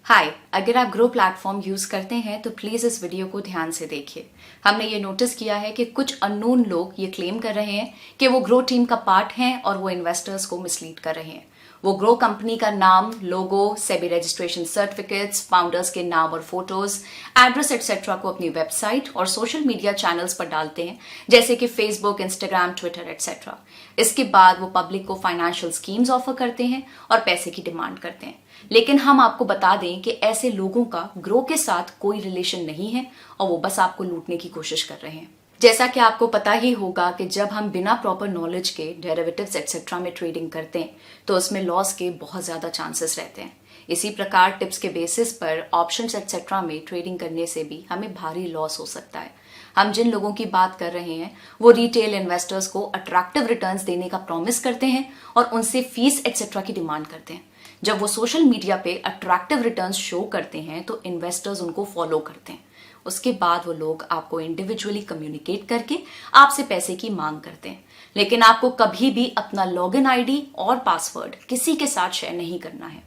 हाय, अगर आप grow platform use करते हैं तो प्लीज इस वीडियो को ध्यान से देखिए। हमने ये नोटिस किया है कि कुछ अननोन लोग ये क्लेम कर रहे हैं कि वो ग्रो टीम का पार्ट हैं और वो इन्वेस्टर्स को मिसलीड कर रहे हैं। वो ग्रो कंपनी का नाम, लोगो, सेबी रजिस्ट्रेशन सर्टिफिकेट्स, फाउंडर्स के नाम और फोटोज, एड्रेस एक्सेट्रा को अपनी वेबसाइट और सोशल मीडिया चैनल्स पर डालते हैं, जैसे कि फेसबुक, इंस्टाग्राम, ट्विटर एक्सेट्रा। इसके बाद वो पब्लिक को फाइनेंशियल स्कीम्स ऑफर करते हैं और पैसे की डिमांड करते हैं। लेकिन हम आपको बता दें कि ऐसे लोगों का ग्रो के साथ कोई रिलेशन नहीं है और वो बस आपको लूटने की कोशिश कर रहे हैं। जैसा कि आपको पता ही होगा कि जब हम बिना प्रॉपर नॉलेज के डेरिवेटिव्स एक्सेट्रा में ट्रेडिंग करते हैं तो उसमें लॉस के बहुत ज्यादा चांसेस रहते हैं। इसी प्रकार टिप्स के बेसिस पर ऑप्शंस एक्सेट्रा में ट्रेडिंग करने से भी हमें भारी लॉस हो सकता है। हम जिन लोगों की बात कर रहे हैं वो रिटेल इन्वेस्टर्स को अट्रैक्टिव रिटर्न्स देने का प्रॉमिस करते हैं और उनसे फीस एक्सेट्रा की डिमांड करते हैं। जब वो सोशल मीडिया पे अट्रैक्टिव रिटर्न्स शो करते हैं तो इन्वेस्टर्स उनको फॉलो करते हैं। उसके बाद वो लोग आपको इंडिविजुअली कम्युनिकेट करके आपसे पैसे की मांग करते हैं, लेकिन आपको कभी भी अपना लॉगिन आईडी और पासवर्ड किसी के साथ शेयर नहीं करना है।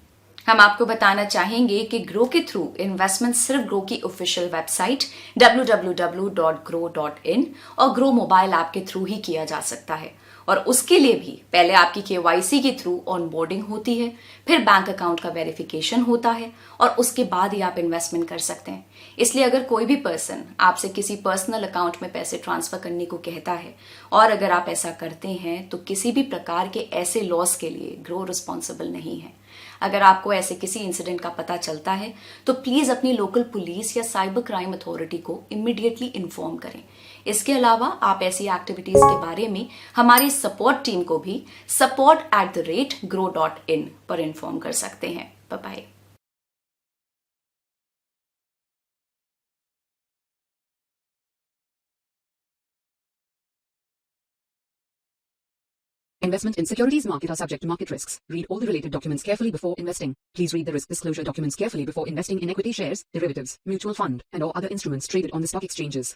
हम आपको बताना चाहेंगे कि ग्रो के थ्रू इन्वेस्टमेंट सिर्फ ग्रो की ऑफिशियल वेबसाइट www.grow.in और ग्रो मोबाइल ऐप के थ्रू ही किया जा सकता है, और उसके लिए भी पहले आपकी केवाईसी के थ्रू ऑनबोर्डिंग होती है, फिर बैंक अकाउंट का वेरिफिकेशन होता है और उसके बाद ही आप इन्वेस्टमेंट कर सकते हैं। इसलिए अगर कोई भी पर्सन आपसे किसी पर्सनल अकाउंट में पैसे ट्रांसफर करने को कहता है और अगर आप ऐसा करते हैं तो किसी भी प्रकार के ऐसे लॉस के लिए ग्रो रिस्पॉन्सिबल नहीं है। अगर आपको ऐसे किसी इंसिडेंट का पता चलता है तो प्लीज अपनी लोकल पुलिस या साइबर क्राइम अथॉरिटी को इमीडिएटली इन्फॉर्म करें। इसके अलावा आप ऐसी एक्टिविटीज के बारे में हमारी सपोर्ट टीम को भी support@grow.in पर इन्फॉर्म कर सकते हैं। Bye bye. Investment in securities market are subject to market risks. Read all the related documents carefully before investing. Please read the risk disclosure documents carefully before investing in equity shares, derivatives, mutual fund, and or other instruments traded on the stock exchanges.